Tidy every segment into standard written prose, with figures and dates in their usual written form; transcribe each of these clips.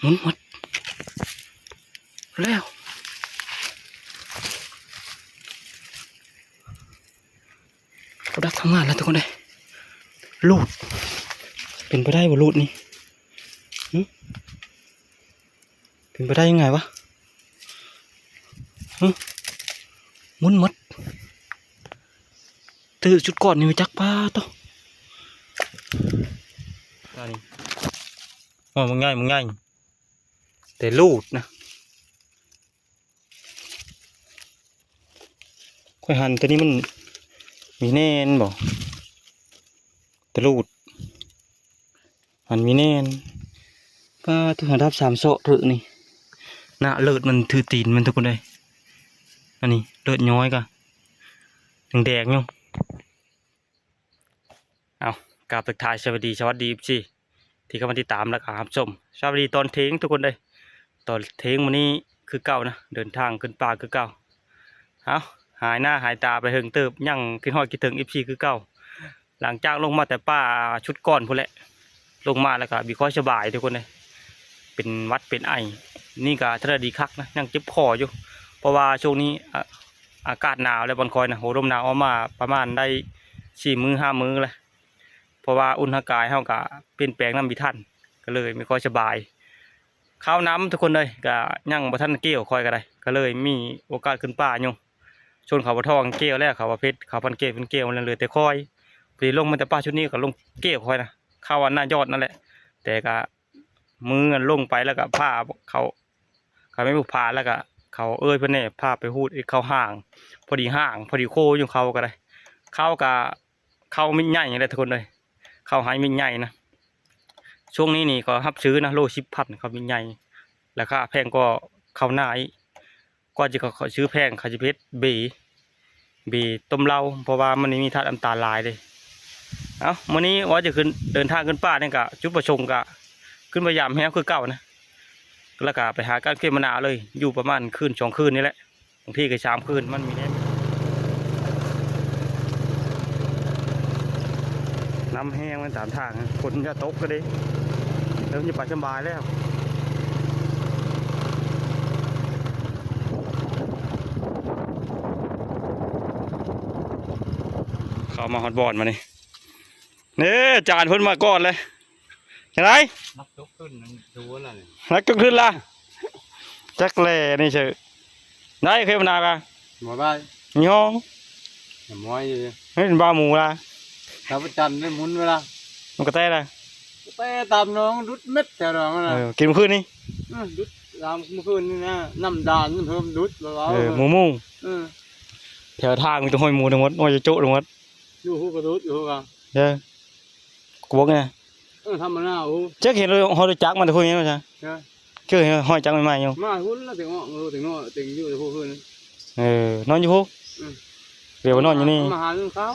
หมุนหมดแล้วเขาดักทำงานแล้วทุกคนเลยลูดเป็นไปได้บ่ลูดนี่เป็นไปได้ยังไงวะหมุนหมดตื่นจุดก่อนนี่มาจักป้าต่อนี่โอ้มึงง่ายแต่ลูดนะค่อยหันตัวนี้มันมีแน่นบ่แต่ลูดหันมีแน่นป้าถึงหันทับ3 โซ่ถือนี่หน้าเลือดมันถือตีนมันทุกคนเลยอันนี้เลือดย้อยกะแดงอยู่เอากราบทักทายสวัสดีสิที่เข้ามาติดตามแล้วครับชมสวัสดีตอนเทงทุกคนเลยตอนเทงวันนี้คือเก่านะเดินทางขึ้นป่าคือเก่าเอาหายหน้าหายตาไปเฮิงเติบยังขึ้นหอยคิดถึงFCคือเก่าหลังจากลงมาแต่ป่าชุดก่อนพุ่นแหละลงมาแล้วก็มีค่อยสบายทุกคนเลยเป็นวัดเป็นไอนี่ก็ทะเลดีคักนะยังเจ็บคออยู่เพราะว่าช่วงนี้อากาศหนาวแล้วบอลคอยนะโหลมหนาวออกมาประมาณได้4 มื้อ 5 มื้อเลยเพราะว่าอุณหภูมิเฮากะเปลี่ยนแปลงน้ำมีท่านก็เลยไม่ค่อยสบายข้าวน้ำทุกคนเลยก็ยังบ่ทันเกี่ยวคอยกันได้ก็เลยมีโอกาสขึ้นป่าอยู่ชนเขาบ่ทองเกี่ยวแล้วเขาว่าเพชรเขาพันเกี่ยวมันเลยแต่คอยไปลงมาแต่ป่าชุดนี้ก็ลงเกี่ยวคอยนะข้าววันหน้ายอดนั่นแหละแต่ก็มือลงไปแล้วก็ผ้าเขาไม่บุกพาแล้วก็เขาเอ้ยเพื่อนเนี่ยพาไปหูดเขาห่างพอดีโคอยู่เขาก็ได้เข้ามิ้นใหญ่เลยทุกคนเลยเข้าหายมิ้นใหญ่นะช่วงนี้นี่ก็รับซื้อนะโล10,000เขามิ้นใหญ่ราคาแพงก็เข้าหน้าก็จะเขาซื้อแพงเขาจะเพชรบีต้มเหล้าเพราะว่ามันมีธาตุน้ำตาลลายเลยเอาวันนี้ว่าจะขึ้นเดินทางขึ้นป่าเนี่ยกะจุดประสงค์กะขึ้นพยายามแห้งคือเก่านะแล้วก็ไปหาการเก็บมะนาวเลยอยู่ประมาณคืน2 คืนนี่แหละบางทีก็3 คืนมันมีแน่น้ำแห้งมัน3 ทางฝนจะตกก็ได้เริ่มจะไปสบายแล้วเข้ามาฮอตบอลมานี่จานเพิ่นมาก่อนเลยยังไงนักจกขึ้นดูอะไรนักจกขึ้นล่ะจักแล่นี่เฉยได้เคยมานาวกันหมอได้ยี่ห้องหมอยอยู่เฮ้ยบ้าหมูล่ะตาประจันได้หมุนเวลามันก็เต้ละเต้ตามน้องดุดเม็ดแถวน้องนะกินมื้อคืนนี่ดุดตามเมื่อคืนนี่นะน้ำดานเพิ่มดุดแล้วหมูแถวทางมีตัวห้อยหมูทั้งหมดห้อยจะโจ๊ะทั้งหมดอยู่หูกระดุดอยู่หูกันกูบอกไงทำมาหน้าหูเจ๊เห็นเลยห้อยจักมันแต่พวกนี้มั้ยจ๊ะเจ๊เห็นห้อยจักใหม่ๆอยู่มาหุ้นแล้วถึงอยู่ในพวกคืนนอนอยู่พวกเดี๋ยวนอนอยู่นี่มาหาเรื่องเขา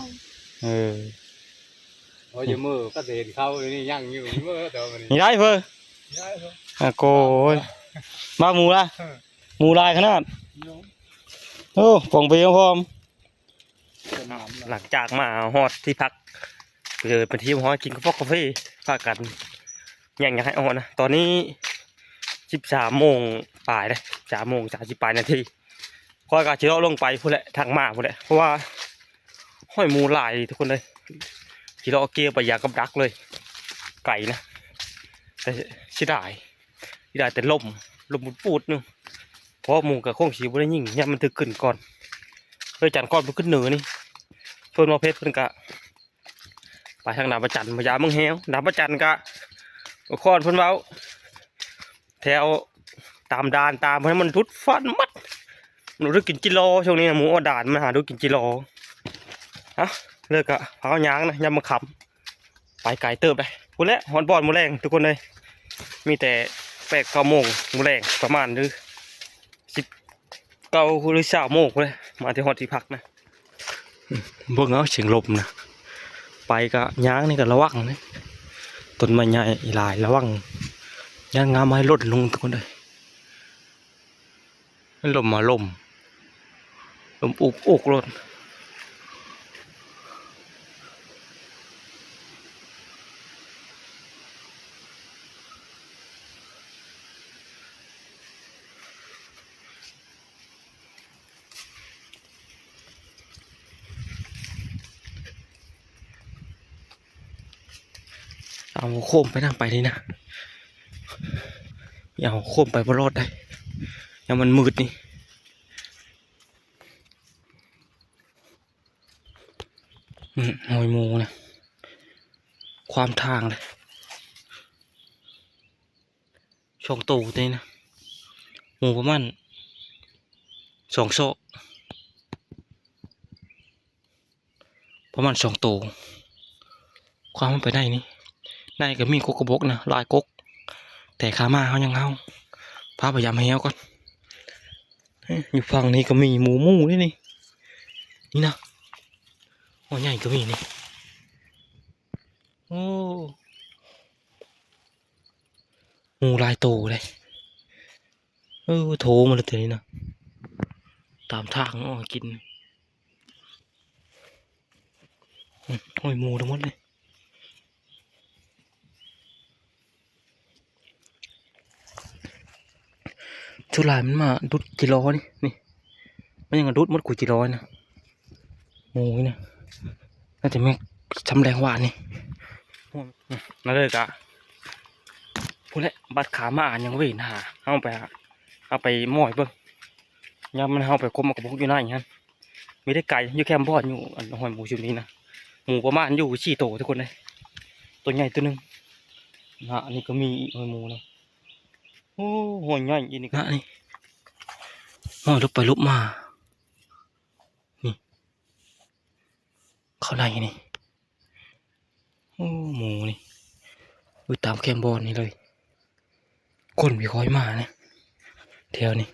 โอ้ยมือก็เห็นเขาเลยนี่ยังอยู่มือแต่วันนี้นี่ได้เพื่อโก้มาหมูละหมูลายขนาดโอ้ฟองเปรี้ยวพร้อมหลังจากมาฮอดที่พักเจอเป็นที่ฮอดกินกาแฟพากันยังอยากให้ออกนะตอนนี้13 โมงปลายเลย3 โมง 30 นาทีคอยกะเชื้อลงไปพูดแหละทางมาพูดแหละเพราะว่าห้อยหมูลายทุกคนเลยที่เราเกี่ยวไปยางกับดักเลยไก่นะแต่เสียดายแต่ลมปูดนึงเพราะหมูกับโค้งฉีบุได้ยิ่งเนี่ยมันถึงขึ้นก่อนเพื่อจันก้อนมันขึ้นเหนือนี่เพื่อนมาเพชรเพื่อนกะไปทางดาบประจันพยามึงเฮวดาบประจันกะก้อนเพื่อนเว้าแถวตามดานตามให้มันทุดฟันมัดหนูได้กินจิโร่ช่วงนี้หมูอดานมาหาดูกินจิโร่ฮะเลิกอะเผาหยางนะยำมะขามไปไก่เติบไปพูดแล้วฮอนบอลมูแรงทุกคนเลยมีแต่8-9 โมงมูแรงประมาณหรือ19 หรือ20 โมงเลยมาที่ฮอตที่พักนะพวกเขาเสียงลมนะไปก็หยางนี่ก็ระวังนะต้นไม้ใหญ่หลายระวังย่างงามให้ลดลงทุกคนเลยลมมาลมอุกรถ เอาโค้งไปทางไปนี่นะอย่าเอาโค้งไปบนรถได้อย่ามันมืดนี่หอยหมูนะความทางเลยช่องตูนี่นะหมูประมาณ2 โซ่ประมาณ2 ตัวความมันไปได้นี่ได้ก็มีกกกระบกนะลายกกแต่ขามาเขายังเอาพาพยายามให้เอาก่อนอยู่ฝั่งนี้ก็มีหมูนี่นี่นะโอ้ใหญ่ก็มีนี่โอ้หมูลายโตเลยโถมันเลยทีนี้นะตามทางอ้อกินหอยหมูทั้งหมดเลยชุลายมันมาดุดจิร้อนี่มันยังดุดมดกุจิร้อยนะหมูนี่นะน่าจะแม่ชำแรงหวานนี่นั่นเลยกะพูดแล้วบัดขามาอ่านยังไม่เห็นหาเอาไปหม้อยเบิ่งยามมันเอาไปคมกับพวกอยู่ไหนอย่างนั้นไม่ได้ไก่อยู่แคมป์บอดอยู่อันหอยหมูชุดนี้นะหมูประมาณอยู่4 ตัวทุกคนเลยตัวใหญ่ตัวหนึงนะอันนี้ก็มีหอยหมูนะโอ้หอยใหญ่อีนี่นะนี่หอยลุกไปลุกมานี่เข้าในนี่โอ้หมูนี่อยู่ตามแคมป์บอดนี่เลยคนมีคอยมาเนี่ยแถวนี้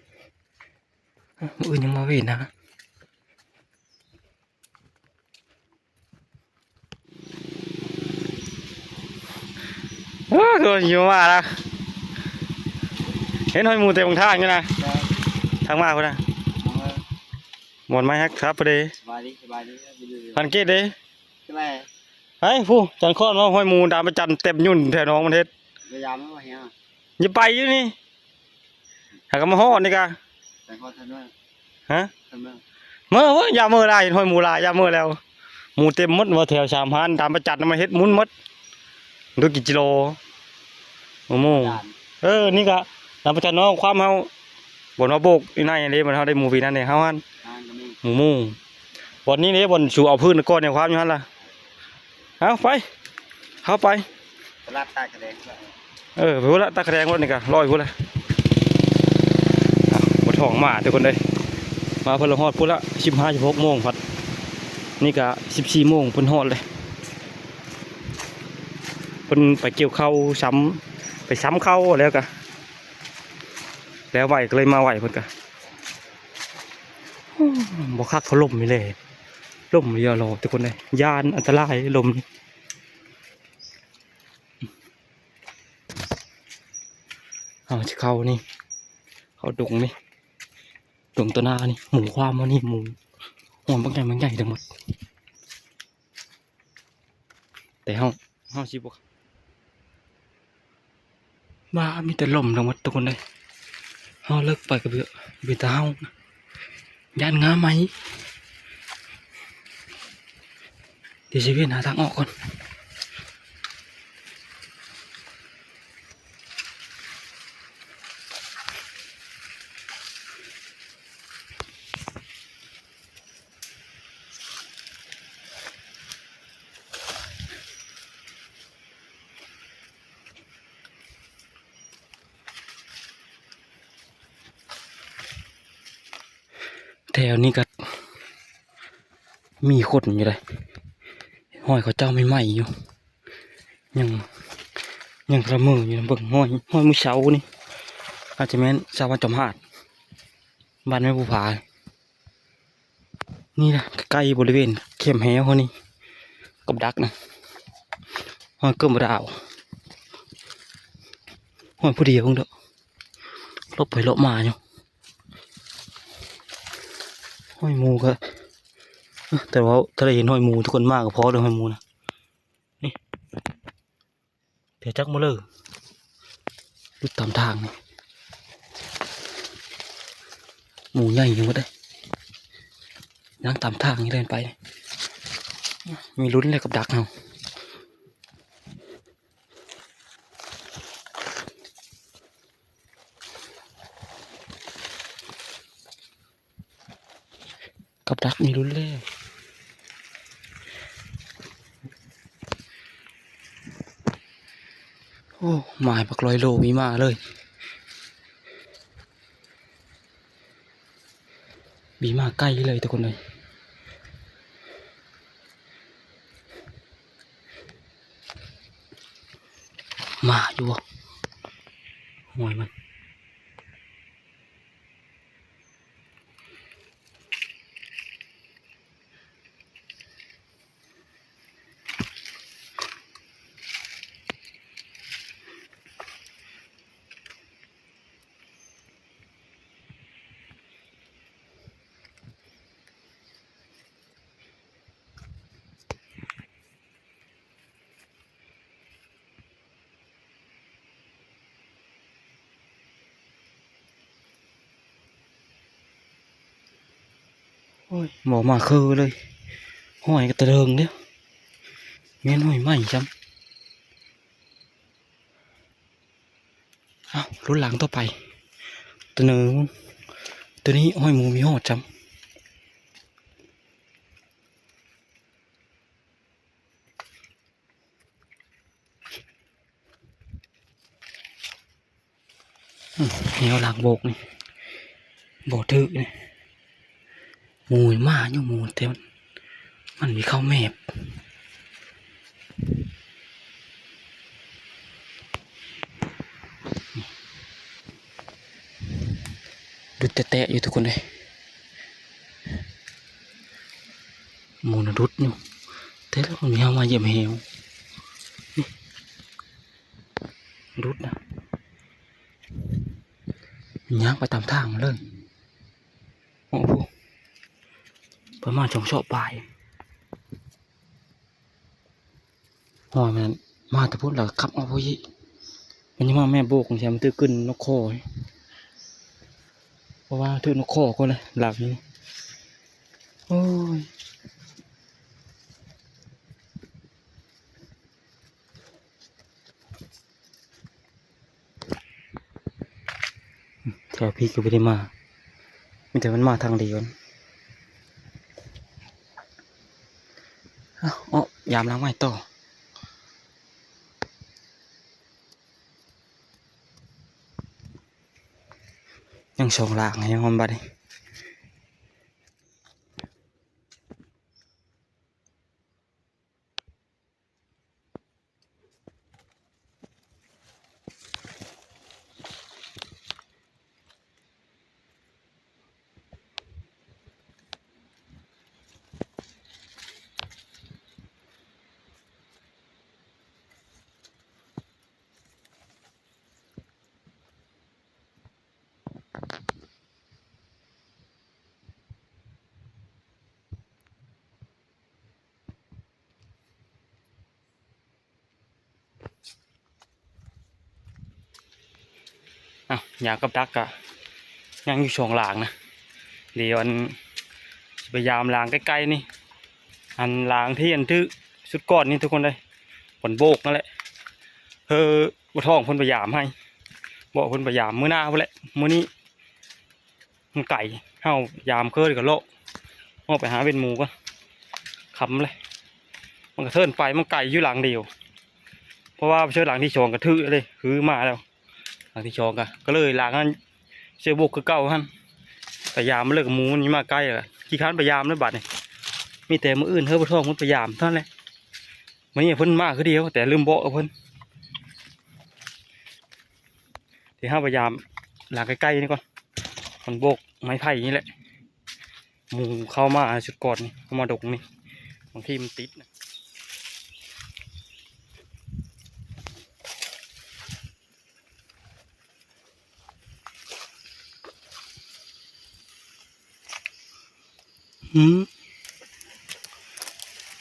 อื่นยังมาเวนนะตัวอยู่มาละเห็นหอยหมูเต็มทางอยู่นะทางมาคนนะหมดไหมครับพอดีสบายดีพันเกตเลยใช่ไหมเฮ้ยผู้จันข้อนว่าหอยหมูดามประจันเต็มยุ่นแถวน้องมันเทศพยายามไม่มาเหี้ยอย่าไปอยู่นี่หากมาห่อนี่กะแต่ก็ทันว่าฮะทันว่าเมื่อวะยาเมื่อไรหอยหมูลายยาเมื่อแล้วหมูเต็มมดว่าแถว3 พันดามประจันมาเฮ็ดมุนมดดูกี่กิโลโม่นี่กะดามประจันน้องความเฮาบนว่าโบกอีนั่นอย่างนี้มันเฮาได้หมูปีนั่นเนี่ยเฮาฮันหมูวันนี้เนี่ยบนชูเอาพื้นก้อนในความอยู่ฮันล่ะเอาไปเข้าไปลาดตากระแดงไปพูดละตากระแดงรถนี่กะลอยพูดละบนท้องมาทุกคนเลยมาพลฮอดพูดละ15-16 โมงพัดนี่กะ14 โมงเพิ่นฮอดเลยเพิ่นไปเกี่ยวข้าวไปซ้ำข้าวแล้วกะแล้วไหวก็เลยมาไหวเพิ่นกะบ่คักเขาล่มนี่เลยล่มเยอะรอทุกคนเลยยานอันตรายลมนี่เอาจะเข้านี่เขาดงนี่ดงตัวหน้านี่หมูความว่านี่หมูหัวบางใหญ่ทั้งหมดแต่เฮาสิบ่มามีแต่ลมทั้งหมดทุกคนเลยเฮาเลิกไปกับเบื่อตาเฮาย่านงาไหมเดี๋ยวชีวิตหาทางออกก่อนแถวนี้ก็มีคนอยู่เลยห้อยเขาเจ้าไม่ไหมอยู่ยังกระมืออยู่เบิ่งห้อยมือเช้านี่อาจจะแม่นชาวบ้านจอมหาดบ้านแม่ภูผานี่นะใกล้บริเวณเข้มแหวเขานี่กับดักนะห้อยเกิ่มดาวห้อยผู้เดียวเด้อลบไปลบมาอยู่ห้อยหมูก็แต่ว่าถ้าได้เห็นห้อยหมูทุกคนมากก็พอเลยห้อยหมูนะนี่เดี๋ยวจักมาเลยดูตามทางนี่หมูใหญ่ยังไม่ได้นั่งตามทางนี่เดินไปมีลุ้นเลยกับดักเอา ดักมีรุนแล้วโอ้หมายปัก100 โลมีมาเลยมีมาใกล้เลยทุกคนเลยมาอยู่บ่หอยมันโอ้ยหมอมาคือเลยหอยกระเตริงเด้อแม่นหอยใหม่จำอ้าวรุ่นหลังต่อไปตัวหนึ่งตัวนี้หอยหมูมีหอดจำเหนียวหลังโบกนี่โบกถือนี่หมูมาอยู่หมูแต่มันมีข้าวแมบดุดแตะอยู่ทุกคนเลยหมูน่ะดุดอยู่แต่แล้วมันมีเอามาเหยียบเหวนี่ดุดนะย่างไปตามทางมาเลยโอ้โหประมาณ2 เชาะปลายหอยมันมาแต่พูดแล้วขับเอาพวกนี้มันยังมาแม่โบกของแชมมันตื้อขึ้นนกคอเพราะว่าตื้อนกคอก็เลยหลับนี้โอ้ยแถวพี่ก็ไม่ได้มามีแต่มันมาทางเดียวอ๋อยามล้างไม้ต่อยังส่งหลางยังหอมบัดนี่อยากกับดักกะยังอยู่ช่วงหลางนะเดี๋ยวอันพยายามล้างใกล้ๆนี่อันล้างที่อันทึสุดก้อนนี่ทุกคนเลยผลโบกนั่นแหละบ่ท้องคนพยายามให้บอกคนพยายามมื้อหน้าพุ่นแหละมื้อนี้มันไก่เฮายามเคยกับโลกเอาไปหาเป็นหมูก็ขำเลยมันกระเทินไปมันไก่อยู่หลังเดียวเพราะว่าเชื่อหลังที่ชองกระทือเลยคือมาแล้วหลังที่ชองก็เลยหลังนั้นเชื่อโบกคือเก่าฮั่นพยายามมาเลิกหมูนี่มาใกล้ละขี้ค้านพยายามแล้วบัดนี่มีแต่มืออื่นบ่ท้องมันพยายามเท่านั้นแหละมันนี่เพิ่นมากคือเดียวแต่ลืมบอกเพิ่นที่ห้าพยายามหลังใกล้ๆนี่ก่อนมันโบกไม้ไผ่นี่แหละหมูเข้ามาชุดก่อนนี่เข้ามาดกนี่บางทีมันติดนะ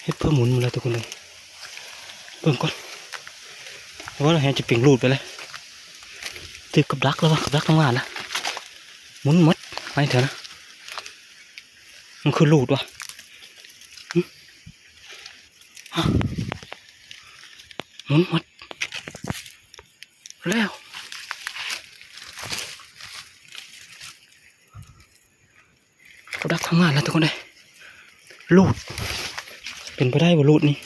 เฮ็ดเพื่อหมุนมาแล้วทุกคนเลยเบิ่งก่อนเพราะว่าเราเห็นจะเปลี่ยนรูดไปเลยติดกับดักแล้ววะกับดักทำงานละหมุนหมดไปเถอะนะมันคือรูดวะหมุนหมดแล้วกับดักทำงานแล้วทุกคนเลย ลูดเป็นไปได้บ่ลูดนี่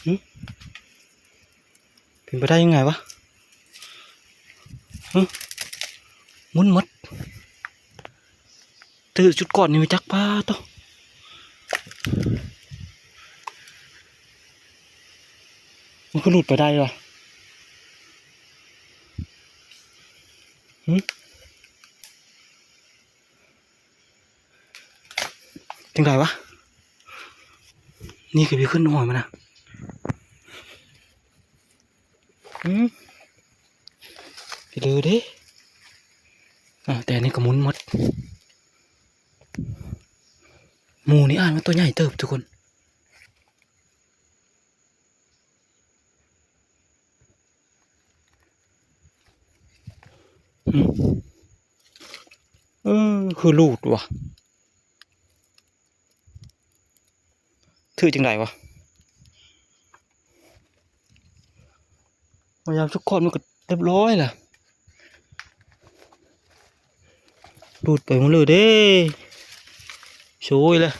หึเป็นไปได้ยังไงวะหึมุนมดตื่นจุดก่อนนี่ไปจักป้าต่อมันก็หลุดไปได้วะหึจังไงวะนี่คือพี่ขึ้นหน่อยมันนะพี่ดูดิแต่อันนี่ก็หมุนหมดหมูนี่อ่านว่าตัวใหญ่เติบทุกคนคือลูดว่ะถือจังไดวะพยายามทุกคนมันก็เรียบร้อยล่ะลูดไปหมดเลยเด้ช่วยเลย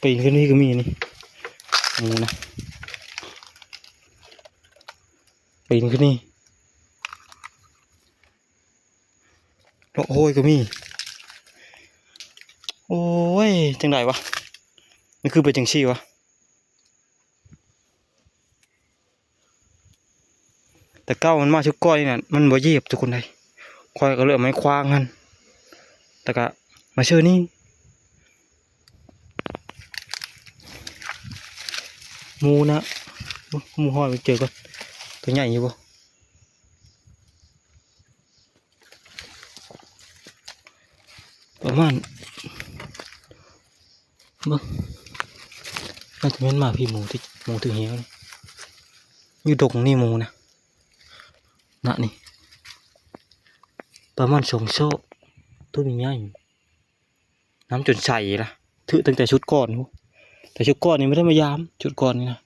ปีนขึ้นนี่ก็มีนี่นี่นะปีนขึ้นนี่โอ้โหก็มีโอ้ยจังไดวะนี่คือไปจังชี่วะแต่เก้ามันมาชุกก้อยเนี่ยมันบ่เหยียบทุกคนเลยคอยก็เลือกไม้คว้างกันแต่ก็มาเชื่อนี่หมูนะหมูห้อยไปเจอก่อนตัวใหญ่อยู่บ่ประมาณเบิ่งน่าจะเป็นหมาพี่หมูถือเหี้ยวนี่อยู่ดงนี่หมูนะน่ะนี่ประมาณ2 โซ่ตัวมีใหญ่น้ำจนใสละถือตั้งแต่ชุดก่อนแต่ชุดก่อนนี่ไม่ได้มายามชุดก่อนนี่นะ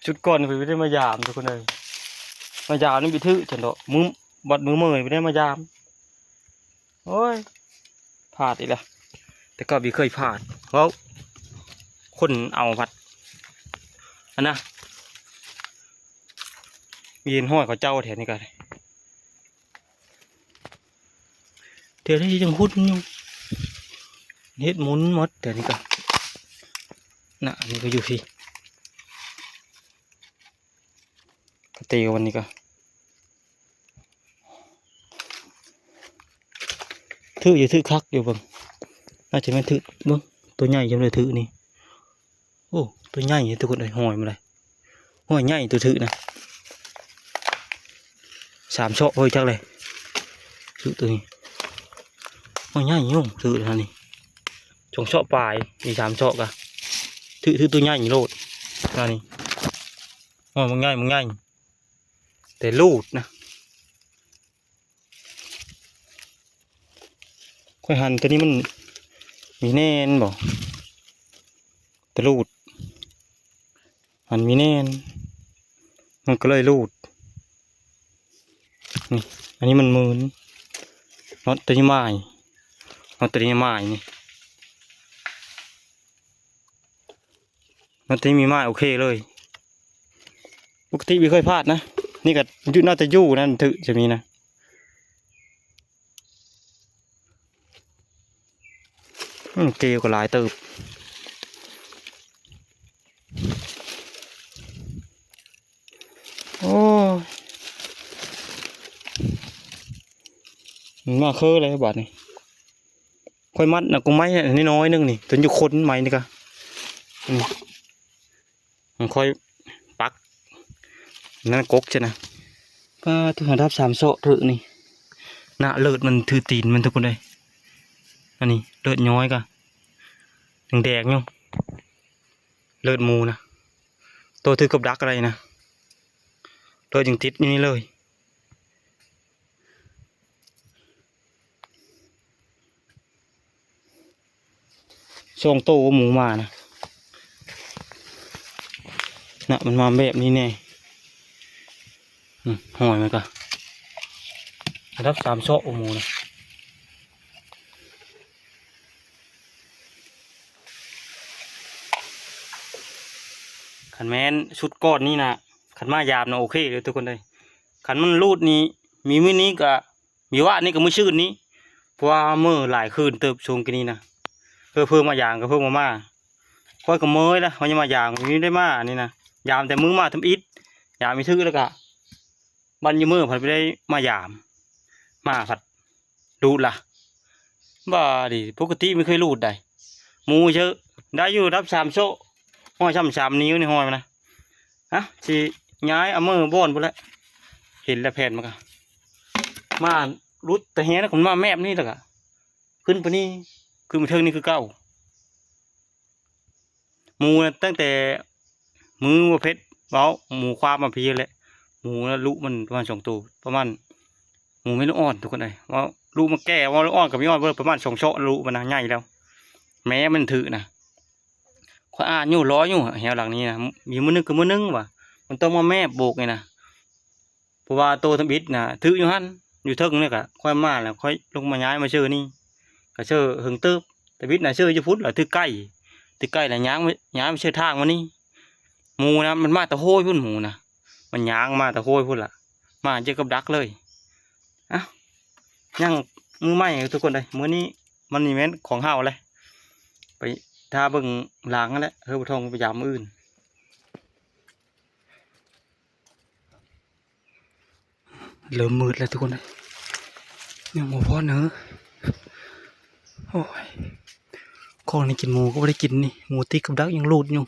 ชุดก่อนไม่ได้มายามทุกคนเลยมายามนี่ไปถือฉันดอกมือเมยไม่ได้มายามโอ้ยพลาดอีกแล้วแต่ก็บีเคยพลาดเพราะคนเอาผัดอันนะยืนห้อยเขาเจ้าแถวนี้กันเดี๋ยวนี้ยังหุ่นอยู่เฮ็ดหมุนหมดเดี๋ยวนี้กันน่ะนี่ก็อยู่ที่กตีวันนี้ก็ถืออยู่ถือคักอยู่เบิ่งน่าจะไม่ถือเบิ่งตัวใหญ่ยังเลยถือนี่โอ้ตัวใหญ่ทุกคนเลยห้อยมาเลยห้อยใหญ่ตัวถือนะ3 โชคเฮ้ยจักเลยถือตัวนี้ห้อยใหญ่ยุ่งถือนะนี่2 โชคปลายมี3 โชคอะถือตัวใหญ่โลดนี่ห้อยมันง่ายแต่ลูดนะค่อยหันตัวนี้มันมีแน่นบอกแต่ลูดหันมีแน่นมันก็เลยลูดนี่อันนี้มันมืนน็อตตัวนี้ไม้น็อตตัวนี้ไม้นี่น็อตตัวนี้มีไม้โอเคเลยปกติไม่เคยพลาดนะนี่ก็ยุน่าจะยู่นั่นถือจะมีนะเกลียวก็หลายเติบโอ้มาเคอเลยบาดนี่ค่อยมัดนะกูไม้นี่น้อยนึงนี่จนอยู่คนไม้นี่ก็มันค่อยปักนั่นกกใช่นะก็ถือหาดับ3 โซ่ถือนี่หน้าเลือดมันถือตีนมันทุกคนเลยอันนี้เลือดย้อยกะแดงอยู่เลือดมูนะตัวถือกับดักอะไรนะเลือดยังติดอยู่นี่เลยช่วงโตหมูมานะ นะมันมาแบบนี้แน่หอยมันก็รับ3โซะโอ้โหนะขันแม้นชุดก้อนนี่นะขันมายามนะโอเคเลยทุกคนเลยขันมันรูดนี้มีมื้อนี้ก็มีว่านี่ก็มื้อชื่นนี้เพราะว่ามื้อหลายคืนเติบชงกันนี้นะเพิ่มมาอย่างก็เพิ่มมาค่อยก็เมยละเขาจะมาอย่างนี้ได้มานี่นะยามแต่มื้อมาทำอิฐยามมีทื่อแล้วก็บันยมื้อผัดไปได้มายามมาผัดรูดล่ะบ้าดิปกติไม่เคยรูดได้หมูเชอะได้อยู่รับ3โซะห้อย3 นิ้วนี่ห้อยมันนะสิย้ายเอามือบ้อนไปแล้วเห็นแล้วแผ่นมันก็มารุดแต่แฮนะผมมาแมบนี่แหละก็ขึ้นไปนี่คือมันเทิงนี่คือเก้าหมูนะตั้งแต่มือว่าเพชรเว้าหมูความมาพีแหละหมูนะลุมันประมาณ2 ตัวประมาณหมูไม่ลูกอ่อนทุกคนเลยว่าลุมันแก่ว่าลูกอ่อนกับไม่อ่อนเพิ่มประมาณ2 โชะลุมันนะใหญ่แล้วแม้มันถือนะข้ออ่านอยู่ร้อยอยู่แถวหลังนี้นะมีมือนึงกับมือนึงว่ะมันต้องมาแม่โบกไงนะเพราะว่าโตทำอิฐนะถืออยู่หันอยู่เทิงเนี่ยก็ค่อยมาแล้วค่อยลงมาย้ายมาเชื่อนี่ก็เชื่อหึงเติบแต่อิฐนะเชื่อจะพุทธหรือถือใกล้แหละย้างไม่เชื่อทางวันนี้หมูนะมันมาแต่โห้ยพุ่นหมูนะมันย้างมาแต่โห้ยพุ่นล่ะมาเจอกับดักเลยย่างมือใหม่ทุกคนเลยมื้อนี้มันนี่แม่นของห้าวเลยไปถ้าเบิ่งหลังนั่นแหละบุทองไปยามอื่นเริ่มมืดแล้วทุกคนเลยยังหมูพ่อเนอะโอ้ยของนี่กินหมูก็ไม่ได้กินนี่หมูตีกับดักยังรูดอยู่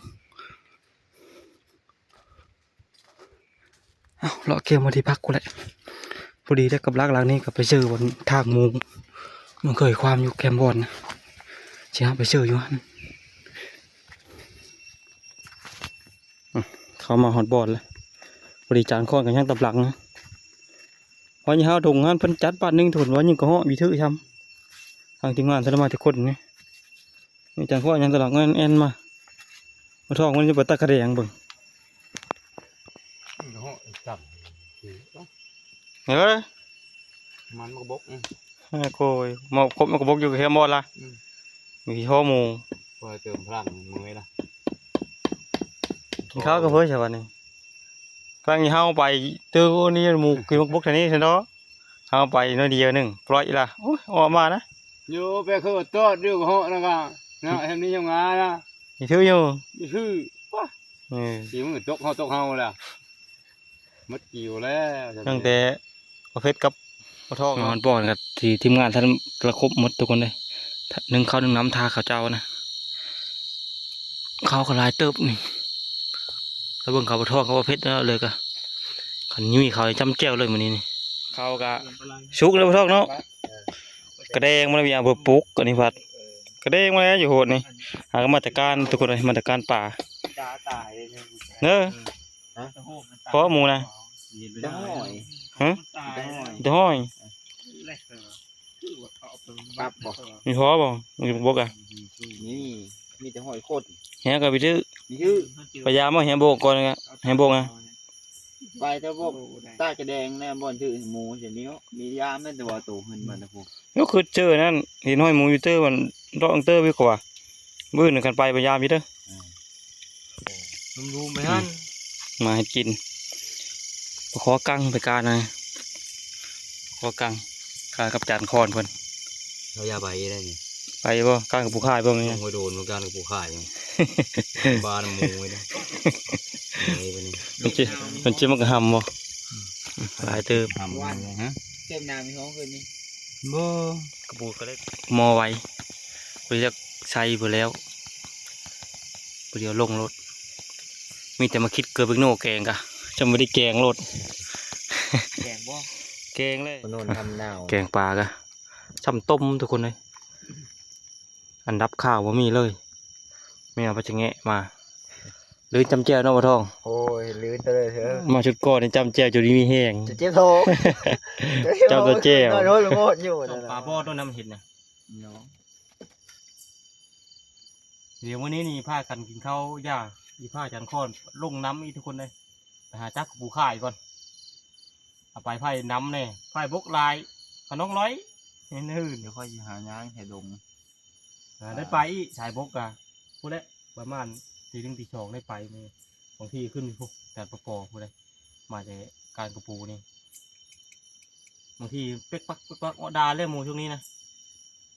เลาะเกมมาที่พักกูแหละพอดีได้กับลักหลังนี้กับไปเจอบนทางหมูมันเคยความอยู่แคมบอนนะเชี่ยไปเจออยู่ฮันเขามาหอดบอลเลยบริจานข้อนกันย่างตับหลังนะวันนี้เฮาถุงงานเพิ่นจัดบ้านนึงถุนวันนี้ก็เหาะมีถือทำทางทีมงานสารมาทุกคนนี่มีจานข้อนย่างตับหลังแอนมาทองมันจะเปิดตะกระเดียงเบิ่งเฮ้ยมันมาบกโคยมาครบมันก็บกอยู่แค่บอลละมีข้อมูล พอเติมพลังมือละ กินข้าวกับเพื่อนใช่ป่ะนี่ฟังยี่ห้าไปตื้อนี่หมูกินบกแค่นี้ใช่เนาะห้าไปน้อยเดียวหนึ่งปล่อยละโอ้ยออกมานะ อยู่ไปคือตัวเรื่องเหาะนะก็นะเห็นนี่ยังไงนะ มีถืออยู่ ชื่อว้าสีมือตกเฮาแล้วมัดกิ่วแล้ว ตั้งแต่ประเภทกับกระทองนอนป้อนกับทีมงานท่านประคบหมดทุกคนเลย1 ข้าว 1 น้ำทาข้าวเจ้านะข้าวก็ลายเติบนี่แล้วเบิ่งข้าวกระทองข้าวประเภทแล้วเลยก็ขันยุ่ยข้าวจำแจ้วเลยมันนี่ข้าวก็ชุกแล้วกระทองเนาะกระเด้งมันมีอาเบอร์ปุ๊กอันนี้พัดกระเด้งมาแล้วอยู่โหดนี่หากมาตรการทุกคนเลยมาตรการป่าเนอะเพราะหมูนะได้ฮะจะห้อยปั๊บบอก มีพอบ่มีบกอ่ะ นี่มีแต่หอยโคตร เฮียก็ไปซื้อ มีชื่อ พยายามเอาเฮียโบกก่อนนะเฮียโบกนะ ไปแต่พวกตากระแดงแน่บอนชื่อหมูเดี๋ยวนี้มียาไม่แต่ว่าตัวขึ้นมานะพวก ก็คือเจอนั่นเห็นห้อยหมูอยู่เตอร์มันรออังเตอร์ไปกว่าบื้อหนึ่งกันไปพยายามอยู่เด้อ รู้ไหมฮั่น มาให้กินขอกังไปการนะขอกังการกับจานคอนเพิ่น เขายาใบได้ไง ไปบ่กังกับผู้ค่ายบ่มี ต้องไปโดนเหมือนกันกับผู้ข่ายยังบ้านหมูไว้นะมันจะมันก็หำบ่หลายเติม ทำวันฮะเก็บน้ำมีห้องคืนนี้ บ่กระปูก็เลยมอไว้ไปเรียกใส่ไปแล้วเดี๋ยวลงรถมีแต่มาคิดเกิดเป็นโน่แกงกะจะไม่ได้แกงรถ แกงบ่ แกงเลย คนโน่นทำหนาว แกงปลากะช่ำต้มทุกคนเลยอันดับข้าวว่ามีเลยไม่เอาไปจะแงะมาหรือจำแจวเนาะบ่ทอง โอ้ยลื่นไปเลยเถอะ มาชุดก่อนนี่จำแจวจุดนี้มีแห้ง จะเจ็บท้อง เจ้าตัวแจว โดนโงดอยู่นะ ปลาบอดต้นน้ำเห็ดนะเดี๋ยววันนี้นี่พากันกินข้าวย่า อีผ้าจันค้อนลงน้ำอีกทุกคนเลยไปหาจักปูข่ายก่อนเอาไปไผ่น้ำเนี่ยไผ่บกลายขน้องร้อยเห็นหื่น เดี๋ยวค่อยหาย่างให้ดง ได้ไปอีชายบกอะพูดแล้วประมาณตี 1 ตี 2ได้ไปมือบางทีขึ้นพวกแต่ประปอพูดเลยมาจากการกระปูนี่บางทีเป๊กปักเป๊กปักอดาเล่มหมูช่วงนี้นะ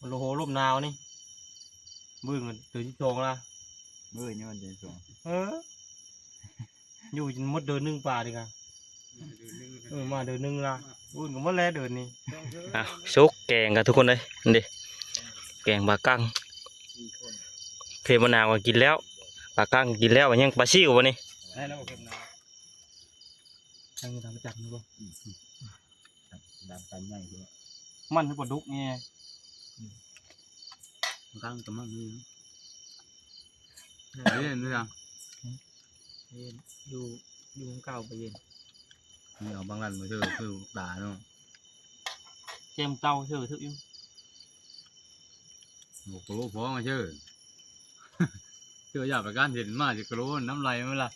มันโลโหลมหนาวนี่บึ้งตื่นที่2ละ เบื่อนี่มันเดือนสอง อยู่จนหมดเดิน1 ป่าดีกว่ามาเดิน1ละบึ้งก็หมดแล้วเดินนี่ซุกแกงกันทุกคนเลยนี่แกงปลากั้งเพมนาวก็กินแล้วปลากั้งกินแล้วยังปลาซิ่ววะนี่ได้แล้วเพมนาวตั้งทำจักรนี่บ่ ดำกันใหญ่เลย มันคือปลาดุกไง ตั้งกับมันนี่เย็นด้วยอ่ะ เย็นอยู่ของเก่าไปเย็น นี่เอาบางรันมาเจอคือด่าเนาะ เจมเต้าเชื่อทึกอยู่ โอ้โหพอมาเจอเจออยากไปการเห็นมาจะกระโดดน้ำไหลมั้ยล่ะ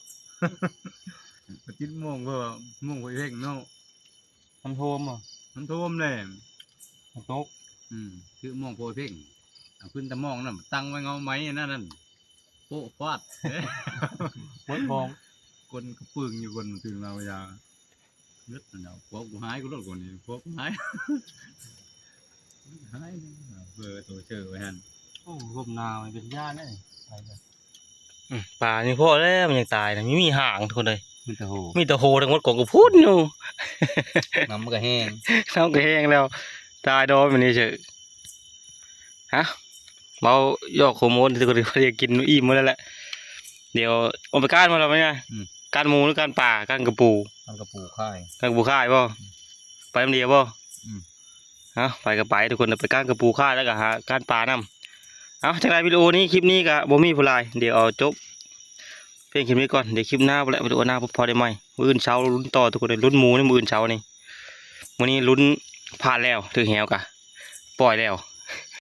จิ้นม่วงก็ม่วงไปเพ่งเนาะ มันโทมอ่ะ มันท่วมเลย มันโต๊ะ ชื่อม่วงโพยเพ่งเอาขึ้นตะม่องนั่นตั้งไว้เงาไม้นั่นโป๊ะฟาด เบิดบอง คนกระปึงอยู่คนถึงเราอย่าเลือดเนาะพวกกูหายกูรถคนนี้พวกกูหายหายเบอร์ตัวเชื่อไว้ฮัน โอ้ลมหนาวเป็นญาติเนี่ยป่านี่พ่อแล้วมันยังตายนะไม่มีห่างทุกคนเลย มีแต่โห มีแต่โหทั้งหมดกองกูพูดอยู่ น้ำมันก็แห้ง น้ำก็แห้งแล้วตายดอมแบบนี้เฉยฮะเมาหยอกโคโมนทุกคนเรียกกินอิ่มหมดแล้วแหละเดี๋ยวเอาไปก้านมาแล้วไหมเนี่ยก้านหมูหรือก้านป่าก้านกระปู มันกระปูค่าย ก้านกระปูค่ายป่ะไปน้ำเดียวป่ะฮะไปกับไปทุกคนไปก้านกระปูค่ายแล้วก็หาก้านป่าน้ำเอาจากในวิดีโอนี้คลิปนี้ก็บ่มีผู้ลายเดี๋ยวเอาจบเพียงคลิปนี้ก่อนเดี๋ยวคลิปหน้าวิดีโอหน้าพอได้ไหมมื้ออื่นเช้าลุ้นต่อทุกคนเลยลุ้นหมูในมื้ออื่นเช้านี่มื้อนี้ลุ้นผ่านแล้วถึงแหวกะปล่อยแล้ว